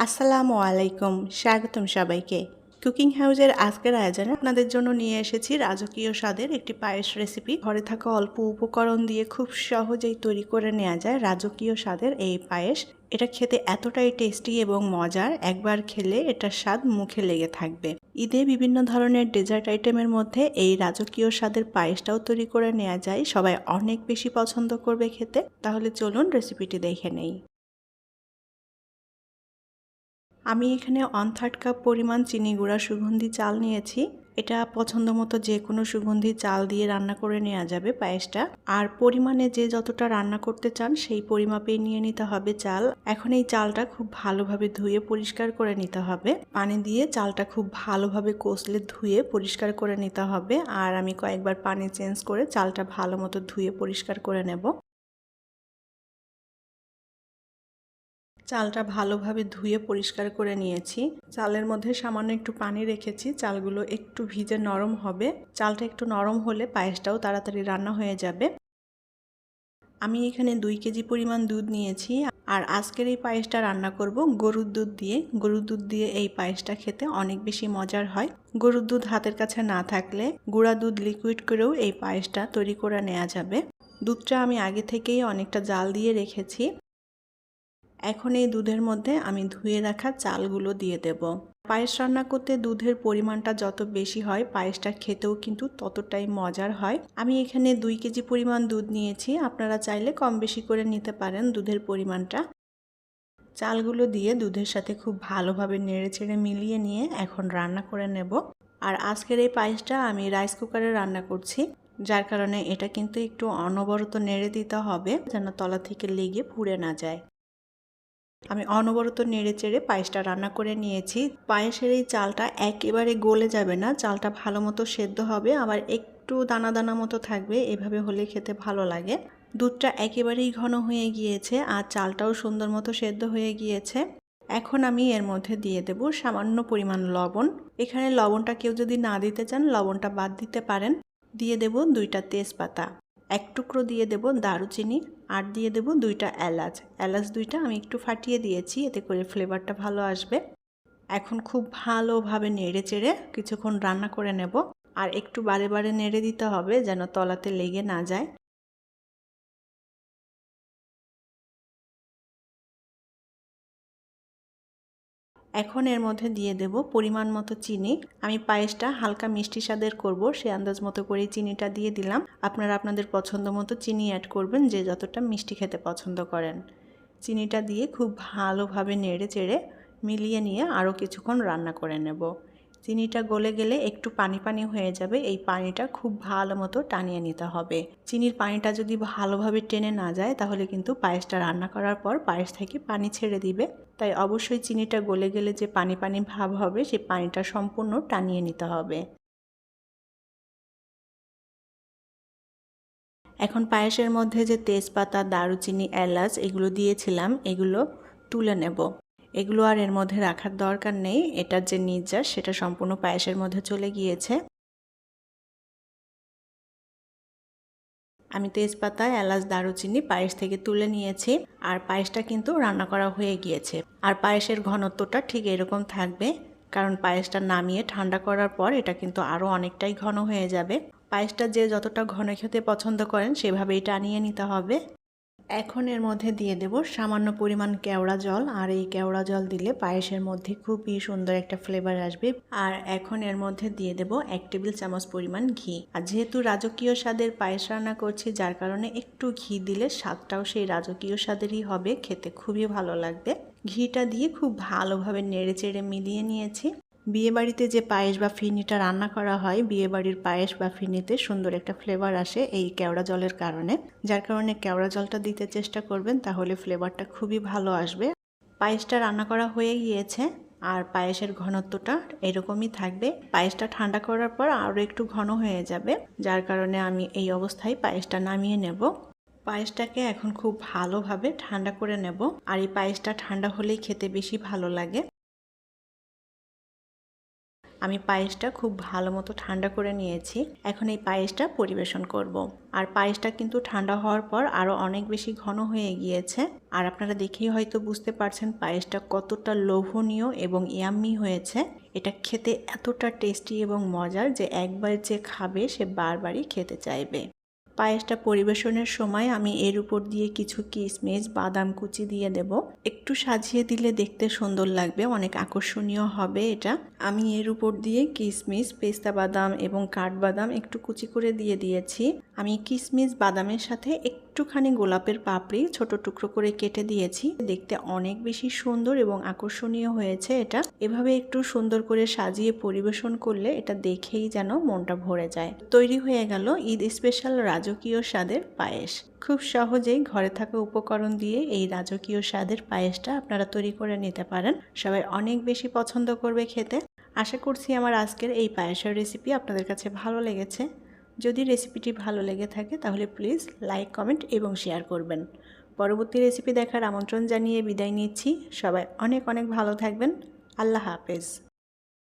আসসালামু আলাইকুম, স্বাগতম সবাইকে। কুকিং হাউসের আজকের আয়োজনে আপনাদের জন্য নিয়ে এসেছি রাজকীয় স্বাদের একটি পায়েস রেসিপি। ঘরে থাকা অল্প উপকরণ দিয়ে খুব সহজেই তৈরি করে নেওয়া যায় রাজকীয় স্বাদের এই পায়েস। এটা খেতে এতটাই টেস্টি এবং মজার, একবার খেলে এটার স্বাদ মুখে লেগে থাকবে। ঈদে বিভিন্ন ধরনের ডেজার্ট আইটেমের মধ্যে এই রাজকীয় স্বাদের পায়েসটাও তৈরি করে নেওয়া যায়, সবাই অনেক বেশি পছন্দ করবে খেতে। তাহলে চলুন রেসিপিটি দেখে নেই। আমি এখানে 1/3 কাপ পরিমাণ চিনি গুঁড়া সুগন্ধি চাল নিয়েছি। এটা পছন্দ মতো যে কোনো সুগন্ধি চাল দিয়ে রান্না করে নেওয়া যাবে পায়েসটা। আর পরিমাণে যে যতটা রান্না করতে চান সেই পরিমাপেই নিয়ে নিতে হবে চাল। এখন এই চালটা খুব ভালোভাবে ধুয়ে পরিষ্কার করে নিতে হবে। পানি দিয়ে চালটা খুব ভালোভাবে কষলে ধুয়ে পরিষ্কার করে নিতে হবে। আর আমি কয়েকবার পানি চেঞ্জ করে চালটা ভালো মতো ধুয়ে পরিষ্কার করে নেব। চালটা ভালোভাবে ধুয়ে পরিষ্কার করে নিয়েছি। চালের মধ্যে সামান্য একটু পানি রেখেছি, চালগুলো একটু ভিজে নরম হবে। চালটা একটু নরম হলে পায়েসটাও তাড়াতাড়ি রান্না হয়ে যাবে। আমি এখানে 2 কেজি পরিমাণ দুধ নিয়েছি। আর আজকের এই পায়েসটা রান্না করব গরুর দুধ দিয়ে। গরুর দুধ দিয়ে এই পায়েসটা খেতে অনেক বেশি মজার হয়। গরুর দুধ হাতের কাছে না থাকলে গুঁড়া দুধ লিকুইড করেও এই পায়েসটা তৈরি করে নেওয়া যাবে। দুধটা আমি আগে থেকেই অনেকটা জাল দিয়ে রেখেছি। এখন এই দুধের মধ্যে আমি ধুয়ে রাখা চালগুলো দিয়ে দেব। পায়েস রান্না করতে দুধের পরিমাণটা যত বেশি হয় পায়েসটা খেতেও কিন্তু ততটাই মজার হয়। আমি এখানে 2 কেজি পরিমাণ দুধ নিয়েছি, আপনারা চাইলে কম বেশি করে নিতে পারেন দুধের পরিমাণটা। চালগুলো দিয়ে দুধের সাথে খুব ভালোভাবে নেড়েচেড়ে মিলিয়ে নিয়ে এখন রান্না করে নেব। আর আজকের এই পায়েসটা আমি রাইস কুকারে রান্না করছি, যার কারণে এটা কিন্তু একটু অনবরত নেড়ে দিতে হবে যেন তলা থেকে লেগে পুড়ে না যায়। আমি অনবরত নেড়েচেড়ে পায়েসটা রান্না করে নিয়েছি। পায়েসের এই চালটা একেবারে গলে যাবে না, চালটা ভালো মতো সেদ্ধ হবে, আবার একটু দানা দানা মতো থাকবে। এভাবে হলে খেতে ভালো লাগে। দুধটা একেবারেই ঘন হয়ে গিয়েছে আর চালটাও সুন্দর মতো সেদ্ধ হয়ে গিয়েছে। এখন আমি এর মধ্যে দিয়ে দেব সামান্য পরিমাণ লবণ। এখানে লবণটা কেউ যদি না দিতে চান লবণটা বাদ দিতে পারেন। দিয়ে দেব 2টা তেজপাতা, এক টুকরো দিয়ে দেব দারুচিনি, আর দিয়ে দেব 2টা এলাচ। এলাচ 2টা আমি একটু ফাটিয়ে দিয়েছি, এতে করে ফ্লেভারটা ভালো আসবে। এখন খুব ভালোভাবে নেড়ে চেড়ে কিছুক্ষণ রান্না করে নেব। আর একটু বারে বারে নেড়ে দিতে হবে যেন তলাতে লেগে না যায়। এখন এর মধ্যে দিয়ে দেব পরিমাণ মতো চিনি। আমি পায়েসটা হালকা মিষ্টি স্বাদের করব, সে আন্দাজ মতো করে চিনিটা দিয়ে দিলাম। আপনারা আপনাদের পছন্দ মতো চিনি অ্যাড করবেন, যে যতটা মিষ্টি খেতে পছন্দ করেন। চিনিটা দিয়ে খুব ভালোভাবে নেড়ে চেড়ে মিলিয়ে নিয়ে আরও কিছুক্ষণ রান্না করে নেব। চিনিটা গলে গেলে একটু পানি পানি হয়ে যাবে, এই পানিটা খুব ভালো মতো টানিয়ে নিতে হবে। চিনির পানিটা যদি ভালোভাবে টেনে না যায় তাহলে কিন্তু পায়েসটা রান্না করার পর পায়েস থেকে পানি ছেড়ে দিবে। তাই অবশ্যই চিনিটা গলে গেলে যে পানি পানি ভাব হবে সেই পানিটা সম্পূর্ণ টানিয়ে নিতে হবে। এখন পায়েসের মধ্যে যে তেজপাতা, দারুচিনি, এলাচ এগুলো দিয়েছিলাম এগুলো তুলে নেব। এগুলো আর এর মধ্যে রাখার দরকার নেই, এটার যে নির্যাস সেটা সম্পূর্ণ পায়েসের মধ্যে চলে গিয়েছে। আমি তেজপাতা, এলাচ, দারুচিনি পায়েস থেকে তুলে নিয়েছি। আর পায়েসটা কিন্তু রান্না করা হয়ে গিয়েছে। আর পায়েসের ঘনত্বটা ঠিক এরকম থাকবে, কারণ পায়েসটা নামিয়ে ঠান্ডা করার পর এটা কিন্তু আরও অনেকটাই ঘন হয়ে যাবে। পায়েসটা যে যতটা ঘন খেতে পছন্দ করেন সেভাবেই টানিয়ে নিতে হবে। এখন এর মধ্যে দিয়ে দেব সামান্য পরিমাণ কেওড়া জল। আর এই কেওড়া জল দিলে পায়েসের মধ্যে খুবই সুন্দর একটা ফ্লেভার আসবে। আর এখন এর মধ্যে দিয়ে দেব 1 টেবিল চামচ পরিমাণ ঘি। আর যেহেতু রাজকীয় স্বাদের পায়েস রান্না করছি, যার কারণে একটু ঘি দিলে স্বাদটাও সেই রাজকীয় স্বাদেরই হবে, খেতে খুবই ভালো লাগবে। ঘিটা দিয়ে খুব ভালোভাবে নেড়ে চেড়ে মিলিয়ে নিয়েছি। বিয়েবাড়িতে যে পায়েস বা ফিরনিটা রান্না করা হয়, বিয়েবাড়ির পায়েস বা ফিরনিতে সুন্দর একটা ফ্লেভার আসে এই কেওড়া জলের কারণে, যার কারণে কেওড়া জলটা দিতে চেষ্টা করবেন, তাহলে ফ্লেভারটা খুবই ভালো আসবে। পায়েসটা রান্না করা হয়ে গিয়েছে আর পায়েসের ঘনত্বটা এরকমই থাকবে। পায়েসটা ঠান্ডা করার পর আরও একটু ঘন হয়ে যাবে, যার কারণে আমি এই অবস্থায় পায়েসটা নামিয়ে নেব। পায়েসটাকে এখন খুব ভালোভাবে ঠান্ডা করে নেব। আর এই পায়েসটা ঠান্ডা হলেই খেতে বেশি ভালো লাগে। আমি পায়েসটা খুব ভালো মতো ঠান্ডা করে নিয়েছি। এখন এই পায়েসটা পরিবেশন করব। আর পায়েসটা কিন্তু ঠান্ডা হওয়ার পর আরও অনেক বেশি ঘন হয়ে গিয়েছে। আর আপনারা দেখেই হয়তো বুঝতে পারছেন পায়েসটা কতটা লোভনীয় এবং ইয়াম্মি হয়েছে। এটা খেতে এতটা টেস্টি এবং মজার যে একবার যে খাবে সে বারবারই খেতে চাইবে। পায়েসটা পরিবেশনের সময় আমি এর উপর দিয়ে কিছু কিশমিশ বাদাম কুচি দিয়ে দেব। একটু সাজিয়ে দিলে দেখতে সুন্দর লাগবে, অনেক আকর্ষণীয় হবে এটা। আমি এর উপর দিয়ে কিশমিশ পেস্তা বাদাম এবং কাঠবাদাম একটু কুচি করে দিয়ে দিয়েছি। আমি কিশমিশ বাদামের সাথে একটুখানি গোলাপের পাপড়ি ছোট টুকরো করে কেটে দিয়েছি। দেখতে অনেক বেশি সুন্দর এবং আকর্ষণীয় হয়েছে এটা। এভাবে একটু সুন্দর করে সাজিয়ে পরিবেশন করলে এটা দেখেই যেন মনটা ভরে যায়। তৈরি হয়ে গেল ঈদ স্পেশাল রাজকীয় স্বাদের পায়েস। খুব সহজেই ঘরে থাকা উপকরণ দিয়ে এই রাজকীয় স্বাদের পায়েসটা আপনারা তৈরি করে নিতে পারেন। সবাই অনেক বেশি পছন্দ করবে খেতে। আশা করছি আমার আজকের এই পায়েসের রেসিপি আপনাদের কাছে ভালো লেগেছে। যদি রেসিপিটি ভালো লেগে থাকে তাহলে প্লিজ লাইক, কমেন্ট এবং শেয়ার করবেন। পরবর্তী রেসিপি দেখার আমন্ত্রণ জানিয়ে বিদায় নিচ্ছি। সবাই অনেক অনেক ভালো থাকবেন। আল্লাহ হাফেজ।